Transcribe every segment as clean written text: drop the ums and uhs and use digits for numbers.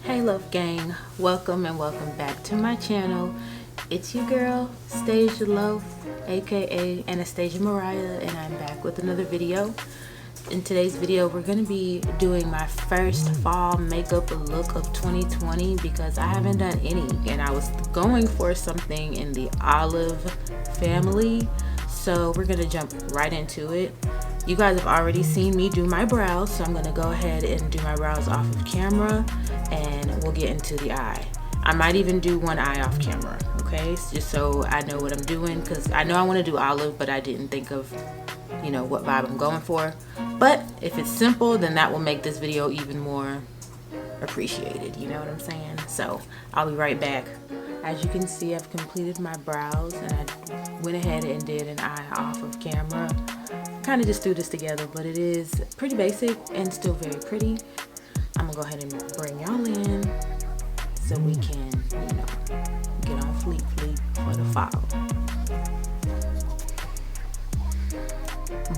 Hey Loaf Gang, welcome and welcome back to my channel. It's your girl, Staj Loaf, aka Stajamariah, and I'm back with another video. In today's video, we're going to be doing my first fall makeup look of 2020 because I haven't done any, and I was going for something in the olive family, so we're going to jump right into it. You guys have already seen me do my brows, so I'm going to go ahead and do my brows off of camera and we'll get into the eye. I might even do one eye off camera, okay? Just so I know what I'm doing, because I know I want to do olive, but I didn't think of, you know, what vibe I'm going for. But if it's simple, then that will make this video even more appreciated, you know what I'm saying? So I'll be right back. As you can see, I've completed my brows and I went ahead and did an eye off of camera. Kind of just threw this together, but it is pretty basic and still very pretty. I'm gonna go ahead and bring y'all in so we can, you know, get on fleek for the fall.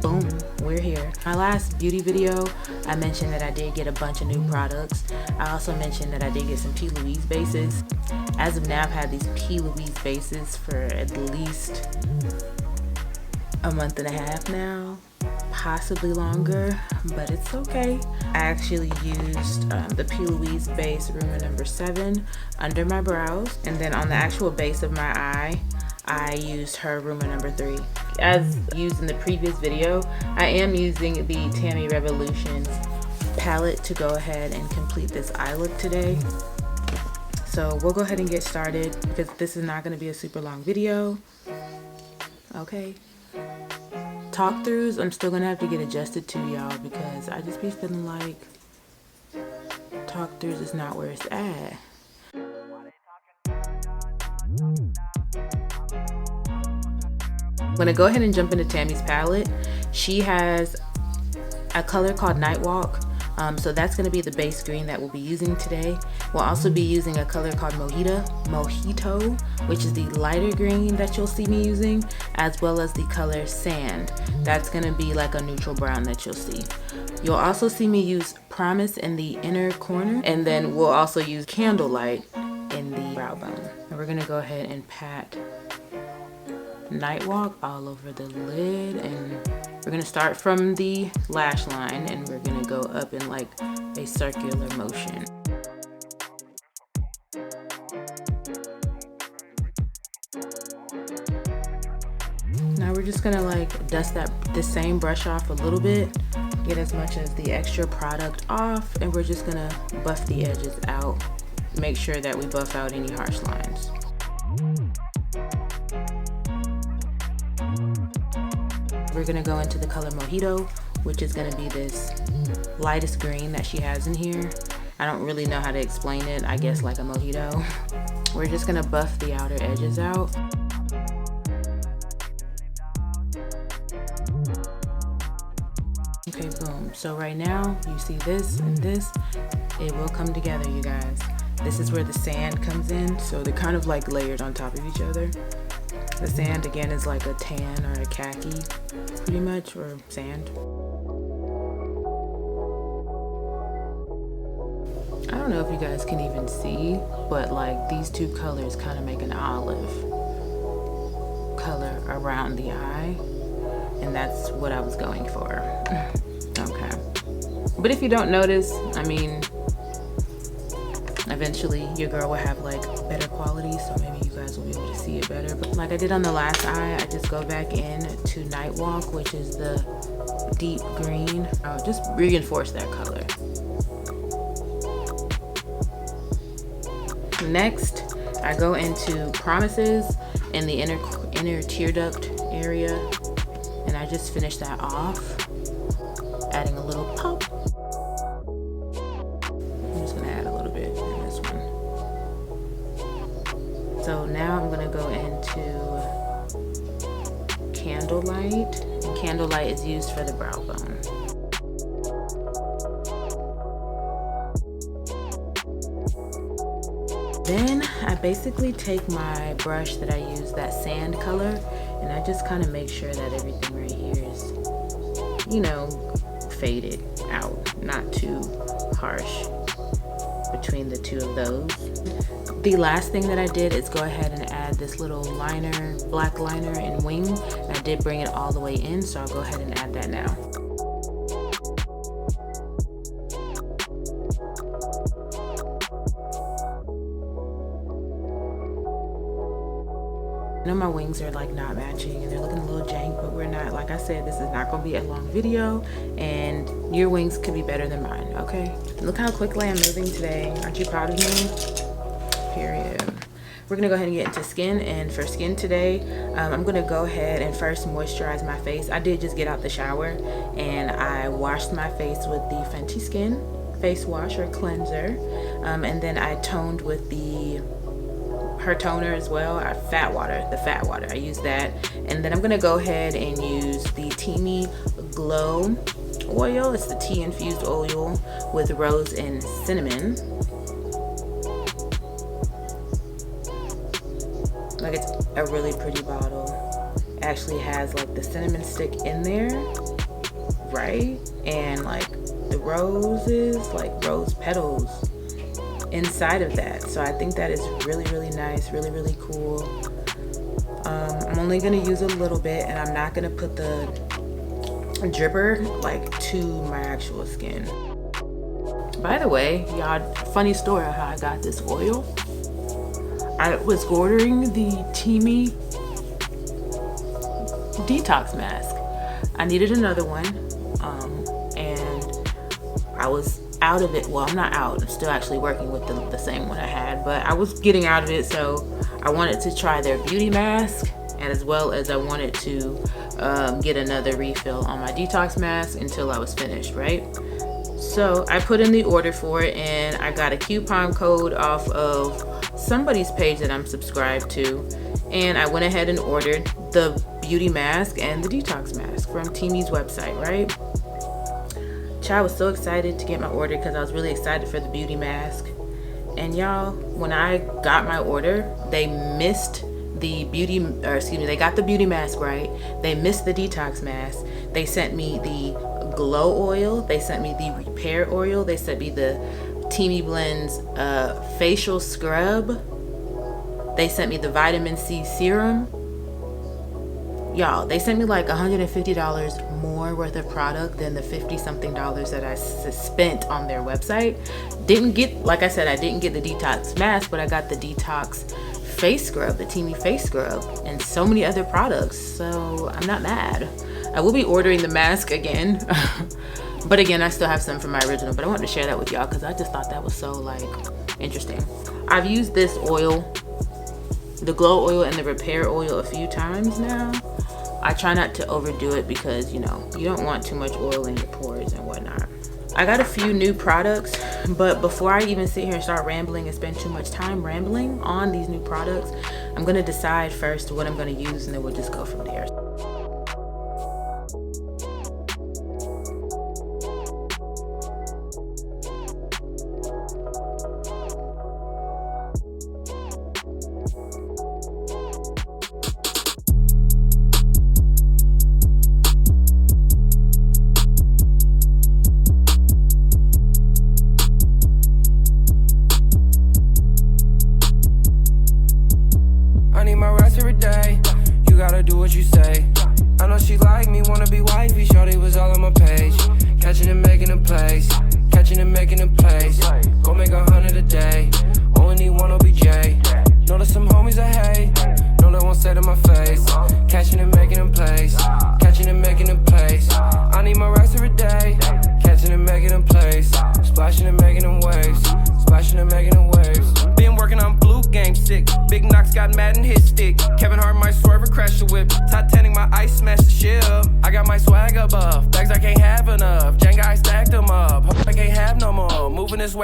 Boom, we're here. My last beauty video, I mentioned that I did get a bunch of new products. I also mentioned that I did get some P. Louise bases. As of now, I've had these P. Louise bases for at least a month and a half now, possibly longer, but it's okay. I actually used the P. Louise base Rumor number 7 under my brows, and then on the actual base of my eye, I used her Rumor number 3. As used in the previous video, I am using the Tammy Revolution palette to go ahead and complete this eye look today. So we'll go ahead and get started because this is not going to be a super long video. Okay. Talk throughs, I'm still gonna have to get adjusted to, y'all, because I just be feeling like talk throughs is not where it's at. I'm gonna go ahead and jump into Tammy's palette. She has a color called Night Walk. So that's going to be the base green that we'll be using today. We'll also be using a color called Mojito, which is the lighter green that you'll see me using, as well as the color Sand. That's going to be like a neutral brown that you'll see. You'll also see me use Promise in the inner corner, and then we'll also use Candlelight in the brow bone. And we're going to go ahead and pat Night Walk all over the lid, and we're going to start from the lash line and we're going to go up in like a circular motion. Now we're just going to like dust the same brush off a little bit, get as much as the extra product off, and we're just going to buff the edges out. Make sure that we buff out any harsh lines. We're gonna go into the color Mojito, which is gonna be this lightest green that she has in here. I don't really know how to explain it, I guess like a mojito. We're just gonna buff the outer edges out. Okay, boom. So right now, you see this and this, it will come together, you guys. This is where the sand comes in, so they're kind of like layered on top of each other. The sand again is like a tan or a khaki, pretty much, or sand. I don't know if you guys can even see, but like these two colors kind of make an olive color around the eye, and that's what I was going for. Okay. But if you don't notice, I mean, eventually your girl will have like better quality, so maybe you guys will be able to see it better. But like I did on the last eye, I just go back in to Night Walk, which is the deep green. I'll just reinforce that color. Next, I go into Promises in the inner tear duct area, and I just finish that off, adding a little pop. So now I'm gonna go into Candlelight, and Candlelight is used for the brow bone. Then I basically take my brush that I use, that sand color, and I just kind of make sure that everything right here is, you know, faded out, not too harsh. between the two of those. The last thing that I did is go ahead and add this little liner, black liner in wing. And I did bring it all the way in, so I'll go ahead and add that now. I know my wings are like not matching and they're looking a little jank, but we're not. Like I said, this is not gonna be a long video and your wings could be better than mine, okay? Look how quickly I'm moving today. Aren't you proud of me? Period. We're gonna go ahead and get into skin, and for skin today, I'm gonna go ahead and first moisturize my face. I did just get out the shower and I washed my face with the Fenty Skin face wash or cleanser, and then I toned with her toner as well, the fat water. I use that, and then I'm gonna go ahead and use the Teamy Glow oil. It's the tea infused oil with rose and cinnamon. Like, it's a really pretty bottle. It actually has like the cinnamon stick in there, right? And like the roses, like rose petals inside of that. So I think that is really, really nice, really, really cool. I'm only gonna use a little bit, and I'm not gonna put the dripper like to my actual skin. By the way, y'all, funny story of how I got this oil. I was ordering the Teamy detox mask. I needed another one, and I was out of it. Well, I'm not out. I'm still actually working with the same one I had, but I was getting out of it, so I wanted to try their beauty mask, and as well as I wanted to get another refill on my detox mask until I was finished, right? So I put in the order for it, and I got a coupon code off of somebody's page that I'm subscribed to, and I went ahead and ordered the beauty mask and the detox mask from Teamy's website, right? I was so excited to get my order because I was really excited for the beauty mask. And y'all, when I got my order, they missed the they got the beauty mask right. They missed the detox mask. They sent me the glow oil. They sent me the repair oil. They sent me the Teamy Blends facial scrub. They sent me the vitamin C serum. Y'all, they sent me like $150 more worth of product than the 50-something dollars that I spent on their website. Didn't get, like I said, I didn't get the detox mask, but I got the detox face scrub, the Teamy face scrub, and so many other products. So I'm not mad. I will be ordering the mask again. But again, I still have some from my original, but I wanted to share that with y'all because I just thought that was so like interesting. I've used this oil, the glow oil and the repair oil, a few times now. I try not to overdo it because, you know, you don't want too much oil in your pores and whatnot. I got a few new products, but before I even sit here and start rambling and spend too much time rambling on these new products, I'm gonna decide first what I'm gonna use, and then we'll just go from there.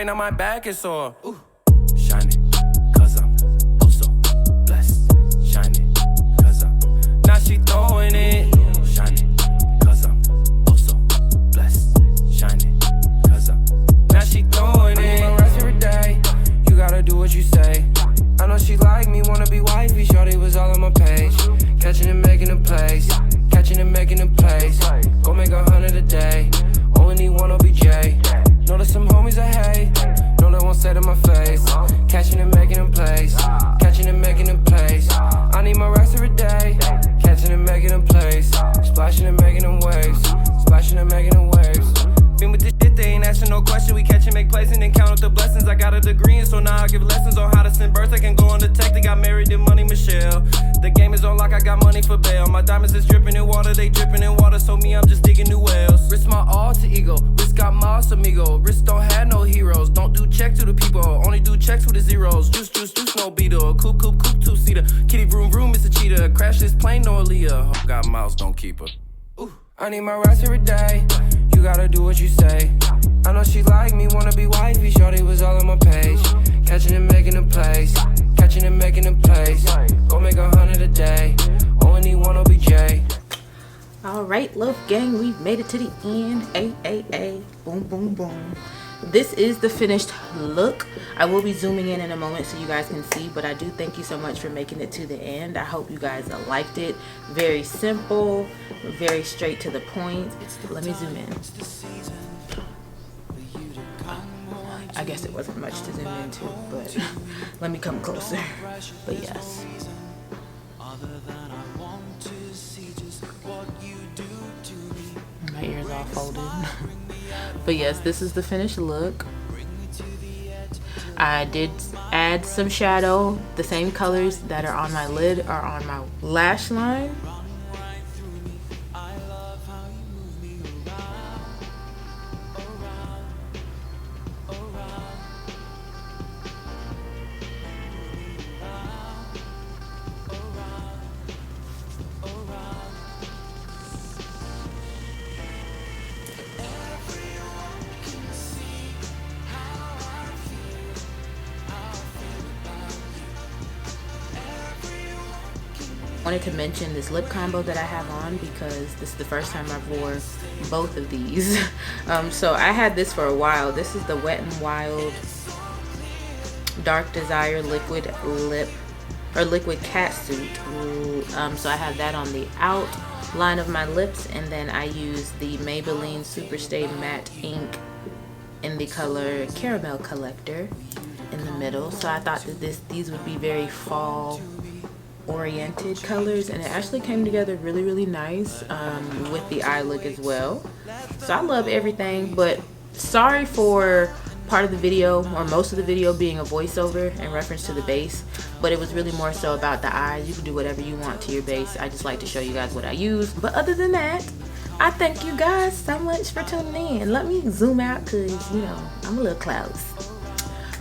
Now my back is sore. Ooh. Shining, cause I'm oh so blessed. Shining, cause I'm now she throwing it. Shining, cause I'm oh so blessed. Shining, cause I'm now she throwing it. I rest every day. You gotta do what you say. I know she like me, wanna be wifey. Shorty was all on my page. Catching and making a place. Catching and making a place. Go make 100 a day. Only need one OBJ. Know that some homies I hate. Know that won't say to Catching and making them plays. Catching and making them plays. I need my racks every day. Catching and making them plays. Splashing and making them waves. Splashing and making them waves. Been with this shit, they ain't asking no question. We catch and make plays and then count up the blessings. I got a degree and so now I give lessons on how to send birds. I can go on the tech, they got married in money, Michelle. The game is on lock, I got money for bail. My diamonds is dripping in water, they dripping in water. So me, I'm just digging new wells. Risk my alter ego, risk got Mars amigo. Risk don't have no heroes, don't do check to the people. Only do checks with the zeros. Juice, juice, juice, no beetle. Coupe, coupe, coupe, two-seater. Kitty, vroom, vroom, Mr. Cheetah. Crash this plane, no Aaliyah. Hope got miles, don't keep her. Ooh. I need my rest every day. You gotta do what you say. I know she like me, wanna be wifey. Shorty was all on my page. Catching and making them plays. Catching and making them plays. Go make 100 a day. Only one OBJ. Alright, Loaf Gang, we've made it to the end. A. Boom, boom, boom. This is the finished look. I will be zooming in a moment so you guys can see, but I do thank you so much for making it to the end. I hope you guys liked it. Very simple, very straight to the point. Let me zoom in. I guess it wasn't much to zoom into, but let me come closer. But yes. My ears all folded. But yes, this is the finished look. I did add some shadow. The same colors that are on my lid are on my lash line. Wanted to mention this lip combo that I have on because this is the first time I've wore both of these. So I had this for a while. This is the Wet n Wild Dark Desire liquid lip or liquid catsuit. So I have that on the outline of my lips, and then I use the Maybelline Superstay Matte Ink in the color Caramel Collector in the middle. So I thought that these would be very fall oriented colors, and it actually came together really nice with the eye look as well. So I love everything, but sorry for part of the video or most of the video being a voiceover in reference to the base, but it was really more so about the eyes. You can do whatever you want to your base. I just like to show you guys what I use. But other than that, I thank you guys so much for tuning in. Let me zoom out because, you know, I'm a little close.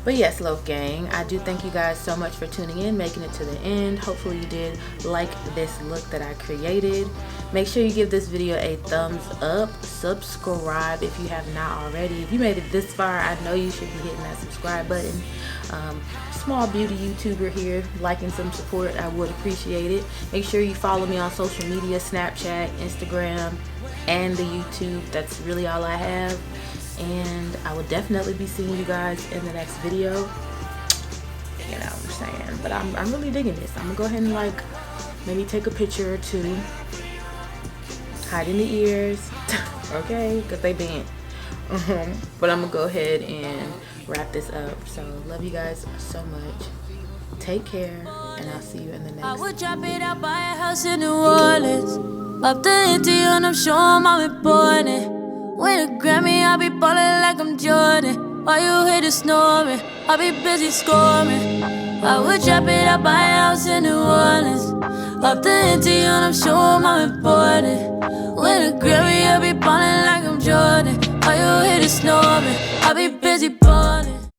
But yes, Loaf Gang, I do thank you guys so much for tuning in, making it to the end. Hopefully you did like this look that I created. Make sure you give this video a thumbs up. Subscribe if you have not already. If you made it this far, I know you should be hitting that subscribe button. Small beauty YouTuber here, liking some support, I would appreciate it. Make sure you follow me on social media, Snapchat, Instagram, and the YouTube. That's really all I have. And I will definitely be seeing you guys in the next video. You know what I'm saying? But I'm really digging this. I'm gonna go ahead and like maybe take a picture or two. Hiding the ears. Okay, because they bent. But I'm gonna go ahead and wrap this up. So love you guys so much. Take care, and I'll see you in the next. I would drop it out by a house in New Orleans. Up the empty and I'm sure I'm important. Win a Grammy, I'll be ballin' like I'm Jordan. While you hear the snoring, I'll be busy scoring. I would drop it out by a house in New Orleans. Up the empty and I'm sure I'm important. Win a Grammy, I'll be ballin' like I'm Jordan. While you hear the snoring, I'll be busy ballin'.